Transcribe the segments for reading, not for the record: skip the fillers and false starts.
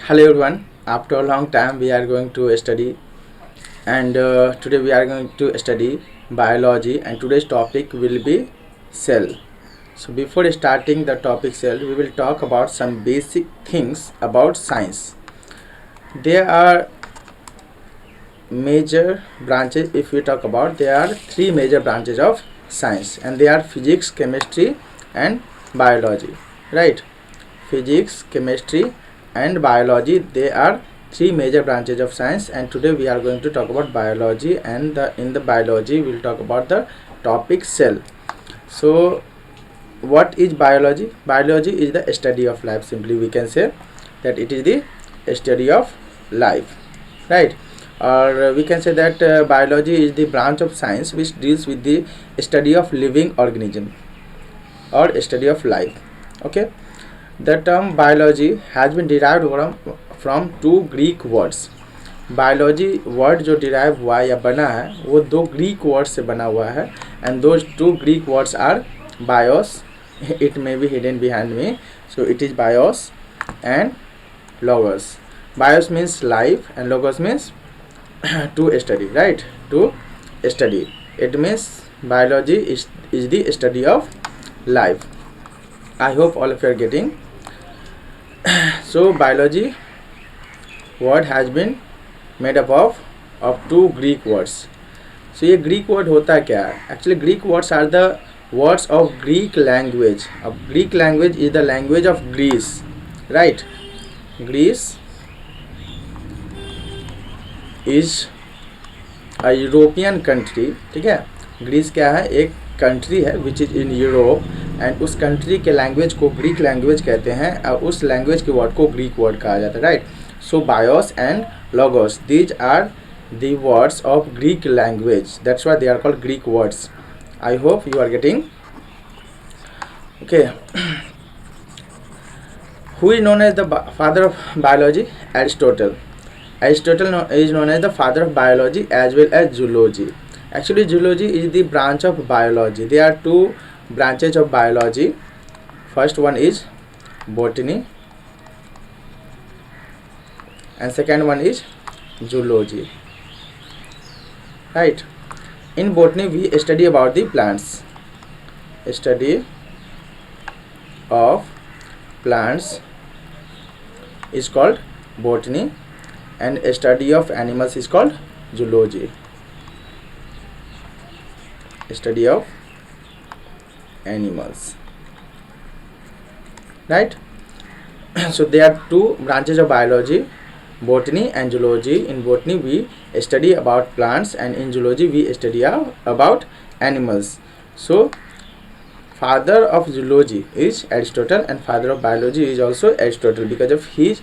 Hello everyone. After a long time, we are going to study, and today we are going to study biology. And today's topic will be cell. So before starting the topic cell, we will talk about some basic things about science. There are major branches. If we talk about, there are three major branches of science, and they are physics, chemistry, and biology. Right? Physics, chemistry, and biology. They are three major branches of science, and today we are going to talk about biology, and in the biology we will talk about the topic cell. So what is biology? Biology is the study of life. Simply we can say that it is the study of life, right? Or we can say that biology is the branch of science which deals with the study of living organism or study of life. Okay, the term biology has been derived from two Greek words. Biology word जो derive हुआ या बना है वो दो Greek word से बना हुआ है, and those two Greek words are bios, it may be hidden behind me, so it is bios and logos. Bios means life and logos means to study, right? To study. It means biology is the study of life. I hope all of you are getting. So biology word has been made up of two Greek words. So ये Greek word होता क्या है? Actually Greek words are the words of Greek language. Greek language is the language of Greece, right? Greece is a European country. ठीक है, Greece क्या है? एक country है which is in Europe, and उस कंट्री के लैंग्वेज को Greek language कहते हैं, और उस लैंग्वेज के वर्ड को ग्रीक वर्ड कहा जाता है, right? So BIOS and logos, these are the words of Greek language, that's why they are called Greek words. I hope you are getting. Okay. Who is known as the father of biology? Aristotle. Aristotle is known as the father of biology as well as zoology. Actually zoology is the branch of biology. There are two branches of biology. First one is botany and second one is zoology, right? In botany we study about the plants. Study of plants is called botany, and study of animals is called zoology. Study of animals, right? So there are two branches of biology, botany and zoology. In botany we study about plants, and in zoology we study about animals. So father of zoology is Aristotle, and father of biology is also Aristotle because of his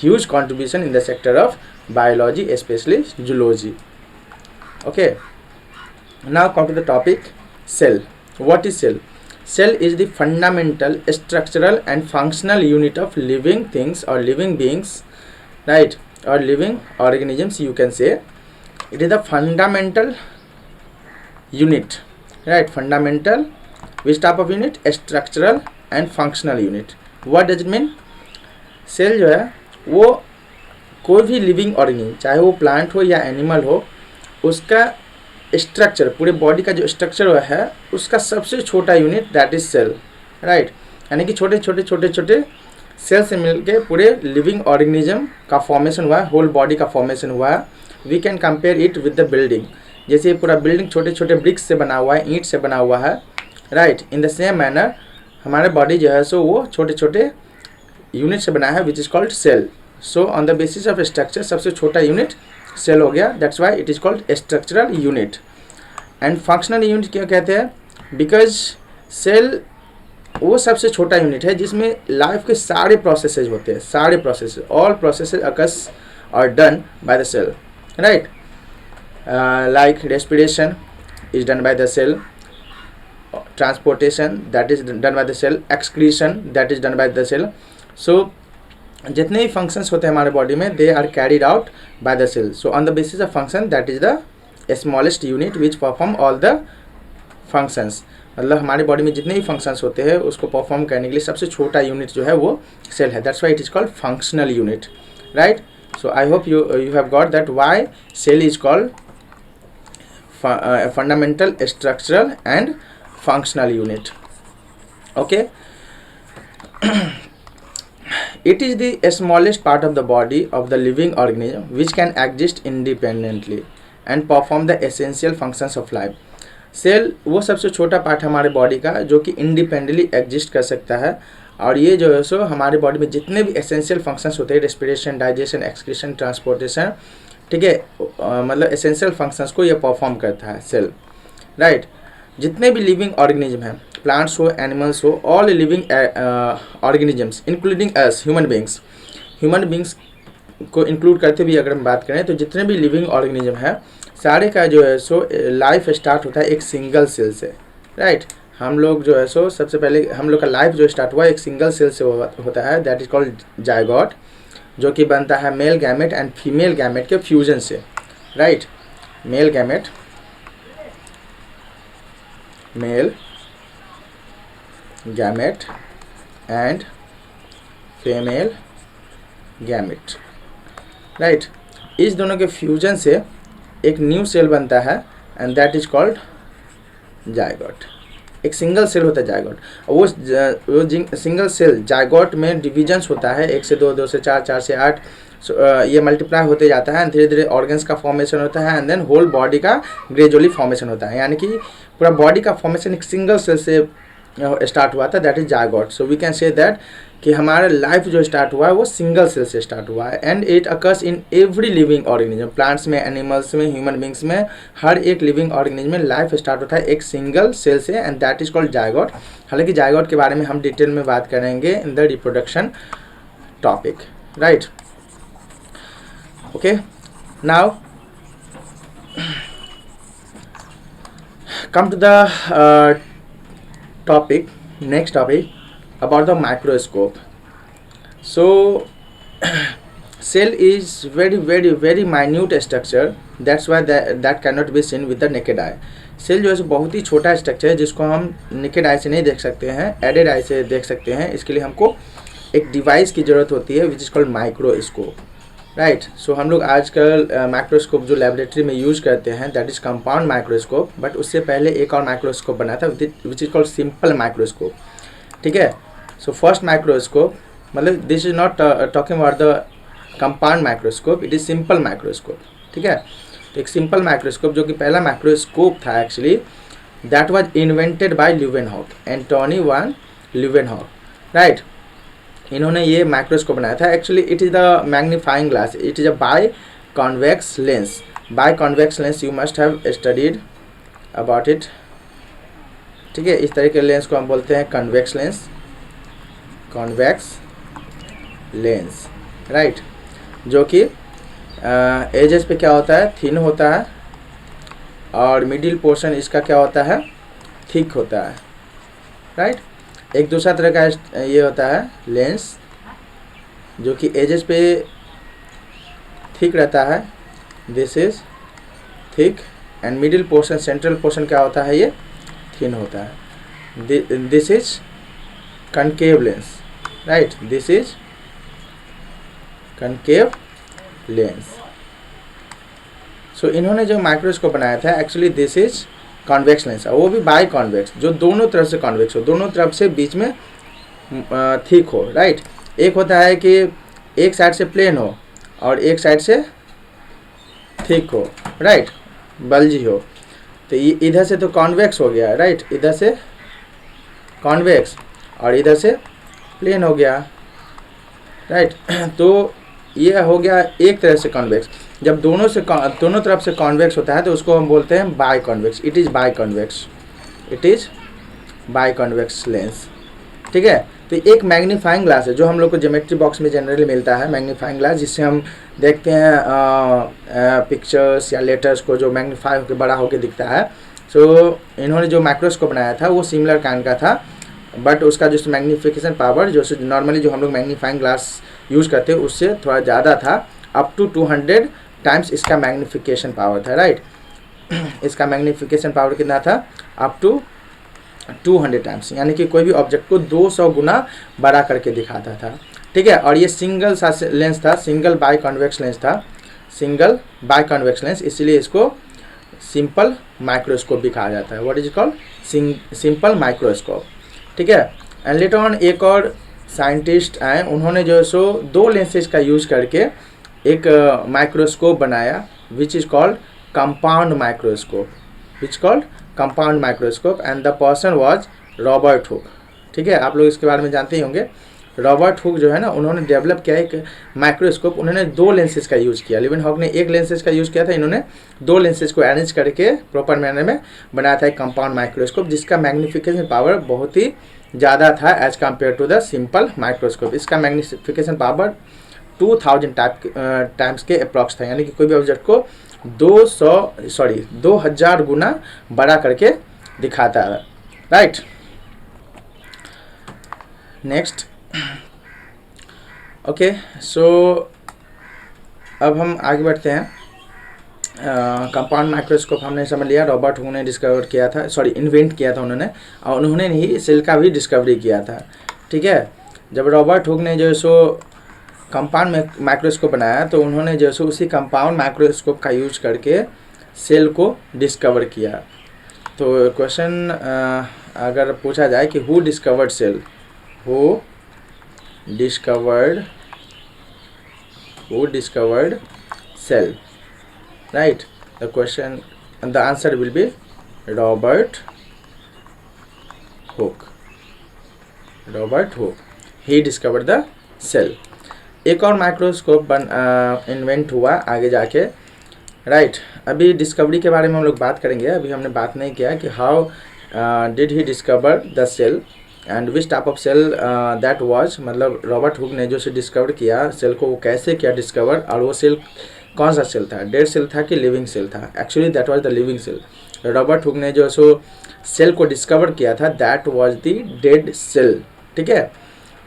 huge contribution in the sector of biology, especially zoology. Okay, now come to the topic cell. What is cell? Cell is the fundamental structural and functional unit of living things or living beings, right? Or living organisms, you can say. It is the fundamental unit, right? Fundamental, which type of unit? Structural and functional unit. What does it mean? Cell जो है वो कोई भी living organism, चाहे वो plant हो या animal हो, उसका स्ट्रक्चर, पूरे बॉडी का जो स्ट्रक्चर है उसका सबसे छोटा unit that is cell, right? यानी कि छोटे छोटे छोटे छोटे सेल से मिलके पूरे लिविंग ऑर्गेनिज्म का फॉर्मेशन हुआ है, होल बॉडी का फॉर्मेशन हुआ है. We can compare it with the building. जैसे ये पूरा बिल्डिंग छोटे छोटे ब्रिक्स से बना हुआ है, ईंट से बना हुआ है, right? In the same manner हमारे बॉडी जो है सो वो छोटे छोटे यूनिट से बना है which is called cell. So on the basis of structure सबसे छोटा यूनिट सेल हो गया, that's why it is called structural unit. And functional unit क्या कहते हैं? बिकॉज सेल वो सबसे छोटा यूनिट है जिसमें लाइफ के सारे प्रोसेसेस होते हैं, सारे processes, all processes occurs are done by the cell, right? Like respiration is done by the cell, transportation that is done by the cell, excretion that is done by the cell. So जितने भी functions होते हैं हमारे body में they are carried out by the cell. So on the basis of function that is the smallest unit which perform all the functions. मतलब हमारी body में जितने भी फंक्शंस होते हैं उसको परफॉर्म करने के लिए सबसे छोटा यूनिट जो है वो सेल है, that's why it is called functional unit. right? So I hope you have got that why cell is called fundamental, structural and functional unit. Okay. It is the smallest part of the body of the living organism which can exist independently and perform the essential functions of life. Cell वो सबसे छोटा part हमारे body का जो कि independently exist कर सकता है, और ये जो है सो हमारे बॉडी में जितने भी एसेंशियल फंक्शंस होते हैं, रेस्पिरेशन, डाइजेशन, एक्सक्रीशन, ट्रांसपोर्टेशन, ठीक है, मतलब एसेंशियल फंक्शंस को ये परफॉर्म करता है सेल, राइट? जितने भी लिविंग ऑर्गेनिज्म हैं, प्लांट्स हो, एनिमल्स हो, all living organisms including us human beings को इंक्लूड करते भी अगर हम बात करें तो जितने भी लिविंग ऑर्गेनिज्म है सारे का जो है सो लाइफ स्टार्ट होता है एक सिंगल सेल से, राइट? हम लोग जो है सो सबसे पहले हम लोग का लाइफ जो स्टार्ट हुआ एक सिंगल सेल से होता है, दैट इज कॉल्ड जायगोट, जो कि बनता है male gamete and female gamete के फ्यूजन से, right? Male gamete and female gamete, right? इस दोनों के फ्यूजन से एक न्यू सेल बनता है and that is called zygote. एक सिंगल सेल होता है जायगोट, वो सिंगल सेल जायगोट में डिविजन्स होता है 1 से 2, 2 से 4, 4 से 8, ये मल्टीप्लाई होते जाता है, धीरे धीरे ऑर्गन्स का फॉर्मेशन होता है एंड देन होल बॉडी का ग्रेजुअली फॉर्मेशन होता है, यानी कि पूरा बॉडी का फॉर्मेशन एक सिंगल सेल से स्टार्ट हुआ था, that is zygote. So we can say that कि हमारा लाइफ जो स्टार्ट हुआ है वो सिंगल सेल से स्टार्ट हुआ है and it occurs in every living organism, plants में, एनिमल्स में, ह्यूमन बींग्स में, हर एक लिविंग ऑर्गेनिज्म में लाइफ स्टार्ट होता है एक सिंगल सेल से and that is called zygote. हालांकि जायगोट के बारे में हम डिटेल में बात करेंगे in the reproduction topic, right? Okay, now come to the next topic about the microscope. So cell is very minute structure, that's why that cannot be seen with the naked eye. Cell जो है बहुत ही छोटा structure है जिसको हम naked eye से नहीं देख सकते हैं, एडेड आई से देख सकते हैं। इसके लिए हमको एक डिवाइस की ज़रूरत होती है which is called microscope, right? So हम लोग आजकल माइक्रोस्कोप जो लेबोरेटरी में यूज करते हैं that is compound microscope, but उससे पहले एक और माइक्रोस्कोप बना था which is called simple microscope, ठीक है? सो फर्स्ट माइक्रोस्कोप मतलब this is not talking about the compound microscope, it is simple microscope, ठीक है? तो एक सिंपल माइक्रोस्कोप जो कि पहला माइक्रोस्कोप था actually, that was invented by Leeuwenhoek, Antonie van Leeuwenhoek, right? इन्होंने ये माइक्रोस्कोप बनाया था। Actually it is the magnifying glass, it is a biconvex lens. Biconvex lens you must have studied about it, ठीक है? इस तरह के lens को हम बोलते हैं कॉन्वेक्स लेंस, राइट? जो कि एजेस पे क्या होता है, थिन होता है, और मिडिल पोर्शन इसका क्या होता है, थिक होता है, राइट? एक दूसरा तरह का ये होता है लेंस जो कि एजेस पे थिक रहता है, this is thick, and middle portion, central portion क्या होता है, ये थिन होता है, this is concave lens, right? This is concave lens. So इन्होंने जो माइक्रोस्कोप बनाया था actually this is convex lens, और वो भी बाय कॉन्वेक्स, जो दोनों तरफ से कॉन्वेक्स हो, दोनों तरफ से बीच में थिक हो, राइट? एक होता है कि एक साइड से प्लेन हो और एक साइड से थिक हो, राइट? बल्जी हो, तो ये इधर से तो कॉन्वेक्स हो गया, राइट? इधर से कॉन्वेक्स और इधर से प्लेन हो गया, राइट? तो ये हो गया एक तरह से कॉन्वेक्स। जब दोनों तरफ से कॉन्वेक्स होता है तो उसको हम बोलते हैं biconvex, it is biconvex lens, ठीक है? तो एक मैग्नीफाइंग ग्लास है जो हम लोग को ज्योमेट्री बॉक्स में जनरली मिलता है, मैग्नीफाइंग ग्लास, जिससे हम देखते हैं पिक्चर्स या लेटर्स को जो मैग्नीफाई होकर बड़ा होकर दिखता है। सो इन्होंने जो माइक्रोस्कोप बनाया था वो सिमिलर काइंड का था, बट उसका जो मैग्नीफिकेशन पावर जो नॉर्मली जो हम लोग मैग्नीफाइंग ग्लास यूज़ करते हैं उससे थोड़ा ज़्यादा था, अप टू 200 टाइम्स इसका मैग्नीफिकेशन पावर था, राइट? इसका मैग्नीफिकेशन पावर कितना था, अप टू 200 टाइम्स, यानी कि कोई भी ऑब्जेक्ट को 200 गुना बड़ा करके दिखाता था। ठीक है। और ये सिंगल सा लेंस था, सिंगल बाई कॉन्वेक्स लेंस था, सिंगल बाई कॉन्वेक्स लेंस, इसीलिए इसको सिंपल माइक्रोस्कोप भी कहा जाता है। What is called? Simple microscope, ठीक है। एंड लेटर ऑन एक और साइंटिस्ट आए, उन्होंने जो है सो दो लेंसेज का यूज करके एक माइक्रोस्कोप बनाया which is called compound microscope, which called compound microscope, and the person was Robert Hooke, ठीक है। आप लोग इसके बारे में जानते ही होंगे। रॉबर्ट हुक जो है ना, उन्होंने डेवलप किया एक माइक्रोस्कोप, उन्होंने दो लेंसेज का यूज़ किया। लिवन हॉक ने एक लेंसेज का यूज़ किया था, इन्होंने दो लेंसेज को अरेंज करके प्रॉपर मैनर में बनाया था एक कंपाउंड माइक्रोस्कोप, जिसका मैग्नीफिकेशन पावर बहुत ही ज़्यादा था as compared to the simple microscope. इसका मैग्नीफिकेशन पावर 2000 टाइम्स के अप्रॉक्स था, यानी कि कोई भी ऑब्जेक्ट को 2000 गुना बड़ा करके दिखाता है, राइट। नेक्स्ट, ओके, सो अब हम आगे बढ़ते हैं। कंपाउंड माइक्रोस्कोप हमने समझ लिया, रॉबर्ट हुक ने डिस्कवर किया था, इन्वेंट किया था उन्होंने, और उन्होंने ही सेल का भी डिस्कवरी किया था, ठीक है। जब रॉबर्ट हुक ने जो सो कंपाउंड माइक्रोस्कोप बनाया, तो उन्होंने जो सो उसी कंपाउंड माइक्रोस्कोप का यूज करके सेल को डिस्कवर किया। तो क्वेश्चन अगर पूछा जाए कि who discovered cell, who discovered cell, right? The question and the answer will be Robert Hooke. He discovered the cell. एक और माइक्रोस्कोप इन्वेंट हुआ आगे जाके, राइट। अभी डिस्कवरी के बारे में हम लोग बात करेंगे, अभी हमने बात नहीं किया कि how did he discover the cell and which type of cell that was, मतलब रॉबर्ट हुक ने जो से डिस्कवर किया सेल को, वो कैसे किया डिस्कवर, और वो सेल कौन सा सेल था, डेड सेल था कि लिविंग सेल था। Actually that was the living cell. Robert Hooke ने जो सो सेल को डिस्कवर किया था, that was the dead cell, ठीक है।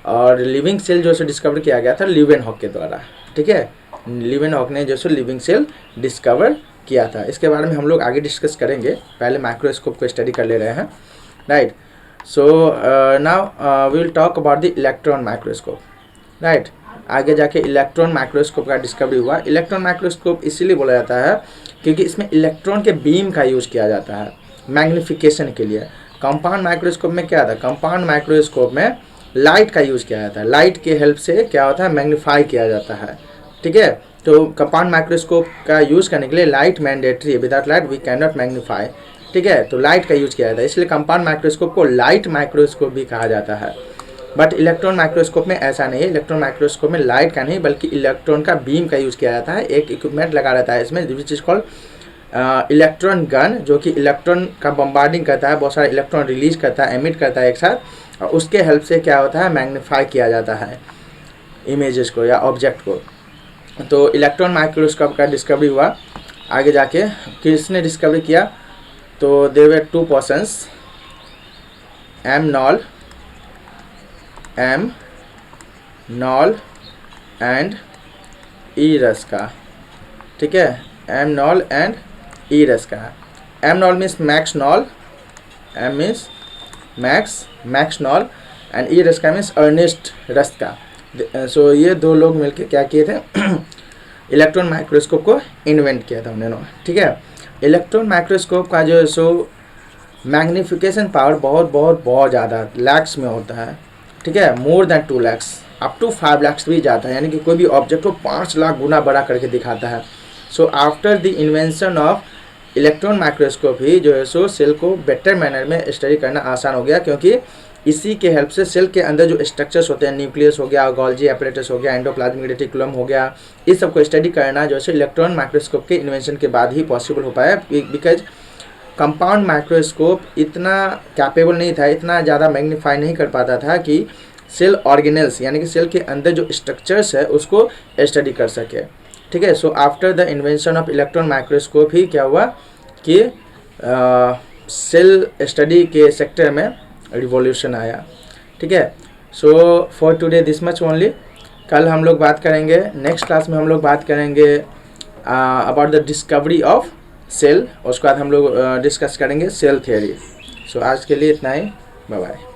और लिविंग सेल जो सो डिस्कवर किया गया था लीवन हॉक के द्वारा, ठीक है। लीवन हॉक ने जो सो लिविंग सेल डिस्कवर किया था। इसके बारे में हम लोग आगे डिस्कस करेंगे, पहले माइक्रोस्कोप को स्टडी कर ले रहे हैं, right. So now we will talk about the electron microscope, right? आगे जाके इलेक्ट्रॉन माइक्रोस्कोप का डिस्कवरी हुआ। इलेक्ट्रॉन माइक्रोस्कोप इसीलिए बोला जाता है क्योंकि इसमें इलेक्ट्रॉन के बीम का यूज़ किया जाता है मैग्नीफिकेशन के लिए। कंपाउंड माइक्रोस्कोप में क्या था, कंपाउंड माइक्रोस्कोप में लाइट का यूज़ किया जाता है, लाइट के हेल्प से क्या होता है, मैग्नीफाई किया जाता है, ठीक है। तो कंपाउंड माइक्रोस्कोप का यूज़ करने के लिए लाइट मैंडेटरी है, without light we can not magnify, ठीक है। तो लाइट का यूज किया जाता है, इसलिए कंपाउंड माइक्रोस्कोप को लाइट माइक्रोस्कोप भी कहा जाता है। बट इलेक्ट्रॉन माइक्रोस्कोप में ऐसा नहीं है, इलेक्ट्रॉन माइक्रोस्कोप में लाइट का नहीं बल्कि इलेक्ट्रॉन का बीम का यूज किया जाता है। एक इक्विपमेंट लगा रहता है इसमें which is called electron gun, जो कि इलेक्ट्रॉन का बम्बार्डिंग करता है, बहुत सारे इलेक्ट्रॉन रिलीज करता है, एमिट करता है एक साथ, और उसके हेल्प से क्या होता है, मैग्नीफाई किया जाता है इमेजेस को या ऑब्जेक्ट को। तो इलेक्ट्रॉन माइक्रोस्कोप का डिस्कवरी हुआ आगे जाके। किसने डिस्कवरी किया, तो there were two persons, M Knoll and E Ruska, ठीक है। M Knoll and E Ruska. M Knoll means Max Knoll, M means Max Knoll and E Ruska means Ernst Ruska. So ये दो लोग मिलकर क्या किए थे, इलेक्ट्रॉन माइक्रोस्कोप को इन्वेंट किया था उन्होंने, ठीक है। इलेक्ट्रॉन माइक्रोस्कोप का जो है सो मैग्नीफिकेशन पावर बहुत ज़्यादा लैक्स में होता है, ठीक है। More than 2 lakhs, up to 5 lakhs भी जाता है, यानी कि कोई भी ऑब्जेक्ट को 5 लाख गुना बड़ा करके दिखाता है। So after the invention of electron microscope ही जो है सो सेल को बेटर मैनर में स्टडी करना आसान हो गया, क्योंकि इसी के हेल्प से सेल के अंदर जो स्ट्रक्चर्स होते हैं, न्यूक्लियस हो गया, गोल्जी एपरेटस हो गया, एंडोप्लाज्मिक रेटिकुलम हो गया, इस सब को स्टडी करना जो है इलेक्ट्रॉन माइक्रोस्कोप के इन्वेंशन के बाद ही पॉसिबल हो पाया। बिकॉज कंपाउंड माइक्रोस्कोप इतना कैपेबल नहीं था, इतना ज़्यादा मैग्नीफाई नहीं कर पाता था कि सेल ऑर्गेनेल्स यानी कि सेल के अंदर जो स्ट्रक्चर्स है उसको स्टडी कर सके, ठीक है। So after the invention of electron microscope ही क्या हुआ कि सेल स्टडी के सेक्टर में रिवॉल्यूशन आया, ठीक है। So for today this much only. कल हम लोग बात करेंगे, नेक्स्ट क्लास में हम लोग बात करेंगे about the discovery of cell, उसके बाद हम लोग डिस्कस करेंगे सेल थियोरी। सो आज के लिए इतना ही, बाय बाय।